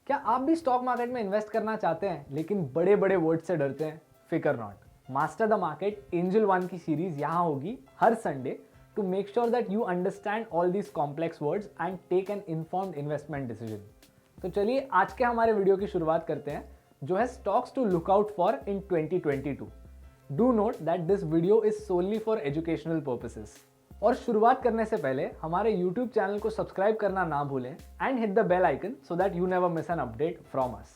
क्या आप भी स्टॉक मार्केट में इन्वेस्ट करना चाहते हैं लेकिन बड़े बड़े वर्ड से डरते हैं? फिकर not. Master the market Angel One की सीरीज यहाँ होगी हर Sunday to make sure that you understand all these complex words and take an informed investment decision. तो चलिए आज के हमारे वीडियो की शुरुआत करते हैं, जो है stocks to look out for in 2022। Do note that this video is solely for educational purposes. और शुरुआत करने से पहले हमारे YouTube चैनल को सब्सक्राइब करना ना भूलें and hit the bell icon so that you never miss an update from us.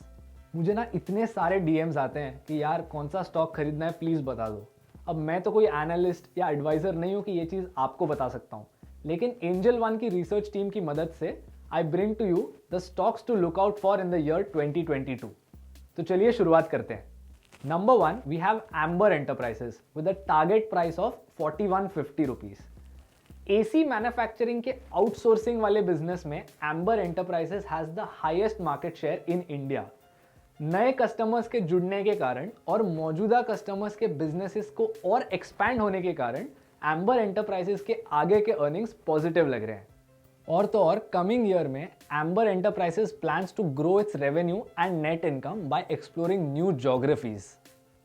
मुझे ना इतने सारे DMs आते हैं कि यार कौन सा स्टॉक खरीदना है, प्लीज़ बता दो। अब मैं तो कोई एनालिस्ट या एडवाइज़र नहीं हूँ कि ये चीज़ आपको बता सकता हूँ, लेकिन एंजल वन की रिसर्च टीम की मदद से I bring to you the stocks to look out for in the year 2022। तो चलिए शुरुआत करते हैं। Number 1 we have Amber Enterprises with a target price of 4150 rupees. AC manufacturing के आउटसोर्सिंग वाले बिजनेस में Amber Enterprises has the highest market share in India. नए customers के जुड़ने के कारण और मौजूदा कस्टमर्स के बिजनेसेस को और एक्सपैंड होने के कारण एम्बर एंटरप्राइजेस के आगे के अर्निंग्स पॉजिटिव लग रहे हैं। और तो और कमिंग ईयर में Amber Enterprises plans to grow its revenue and net income by exploring new geographies.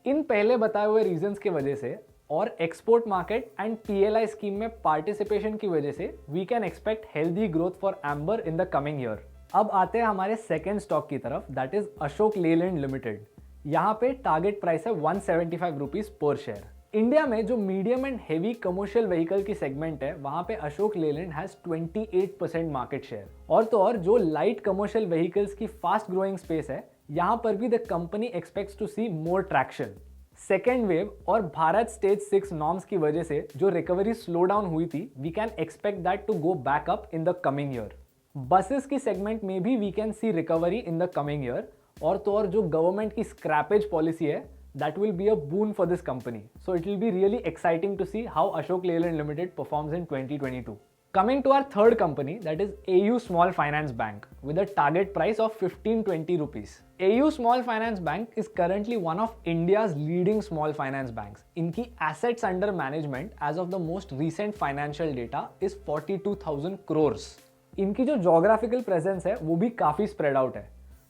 इन पहले बताए हुए रीजंस की वजह से और export market and PLI scheme में पार्टिसिपेशन की वजह से we can expect healthy growth for Amber in the coming year. अब आते हैं हमारे सेकेंड स्टॉक की तरफ, that is Ashok Leyland limited. यहाँ पे टारगेट प्राइस है 175 रुपीज पर शेयर। इंडिया में जो medium and heavy commercial vehicle की सेगमेंट है, वहाँ पे Ashok Leyland has 28% market share. और तो और जो लाइट कमर्शियल व्हीकल्स की फास्ट ग्रोइंग स्पेस है, यहाँ पर भी the company expects to see more traction. Second wave और भारत स्टेज 6 नॉर्म्स की वजह से जो रिकवरी स्लो डाउन हुई थी, we can expect that to go back up in the coming year. Buses की सेगमेंट में भी we can see recovery in the coming year. और तो और जो गवर्नमेंट की स्क्रैपेज पॉलिसी है, that will be a boon for this company. So it will be really exciting to see how Ashok Leyland limited performs in 2022. Coming to our third company, that is AU Small Finance Bank with a target price of 1520 rupees. AU Small Finance Bank is currently one of India's leading small finance banks. इनकी assets under management as of the most recent financial data is 42,000 crores. इनकी जो geographical presence है वो भी काफ़ी spread out है।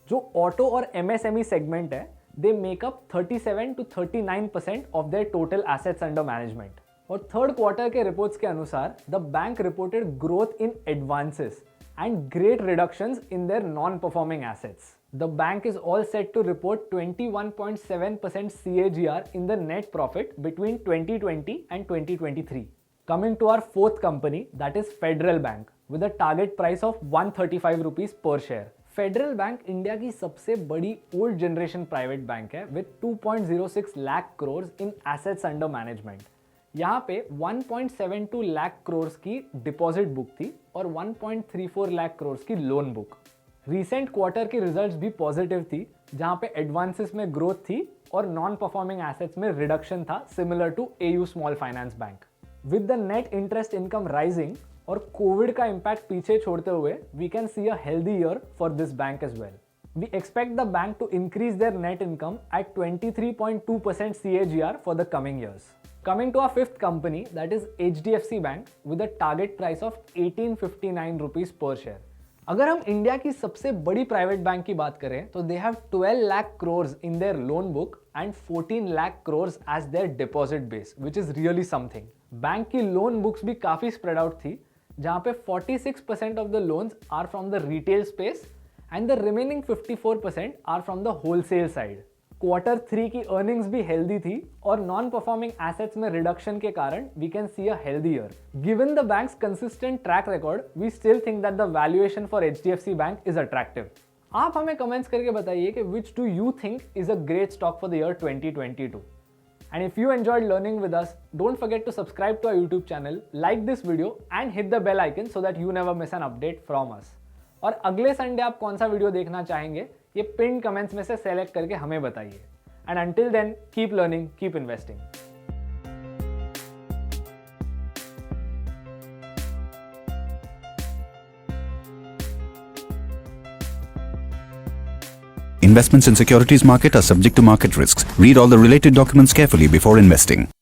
जो auto और MSME segment है, they make up 37 to 39% of their total assets under management. और थर्ड क्वार्टर के रिपोर्ट्स के अनुसार the bank reported growth in advances and great reductions in their non performing assets. The bank is all set to report 21.7% CAGR in the net profit between 2020 and 2023. Coming to our fourth company, that is Federal Bank with a target price of 135 rupees per share. Federal bank India की सबसे बड़ी old generation private bank है with 2.06 lakh crore in assets under management. यहाँ पे 1.72 लाख करोड़ की deposit book थी और 1.34 लाख करोड़ की लोन बुक। रीसेंट क्वार्टर की रिजल्ट्स भी पॉजिटिव थी, जहाँ पे एडवांसेस में ग्रोथ थी और नॉन परफॉर्मिंग एसेट्स में रिडक्शन था, similar to AU small finance bank. With the net interest income rising और कोविड का इम्पैक्ट पीछे छोड़ते हुए we can see a healthy year for this bank as well. We expect the bank to increase their net income at 23.2% CAGR for the coming years. Coming to our fifth company, that is HDFC Bank with a target price of 1859 rupees per share. अगर हम India की सबसे बड़ी private bank की बात करें तो they have 12 lakh crore in their loan book and 14 lakh crore as their deposit base, which is really something. Bank की लोन बुक्स भी काफी स्प्रेड आउट थी, जहां पे 46% of the loans are from the retail space and the remaining 54% are from the wholesale side. Quarter 3 की earnings भी healthy थी और नॉन परफॉर्मिंग एसेट्स में रिडक्शन के कारण we can see a healthy year. Given the bank's consistent track record, we still think that the valuation for HDFC bank is attractive. आप हमें comments करके बताइए कि which do you think is a great stock for the year 2022। And if you enjoyed learning with us, don't forget to subscribe to our YouTube channel, like this video and hit the bell icon so that you never miss an update from us. और अगले Sunday आप कौन सा video देखना चाहेंगे, ये pin comments में से सेलेक्ट करके हमें बताइए। And until then, keep learning, keep investing. Investments in securities market are subject to market risks. Read all the related documents carefully before investing.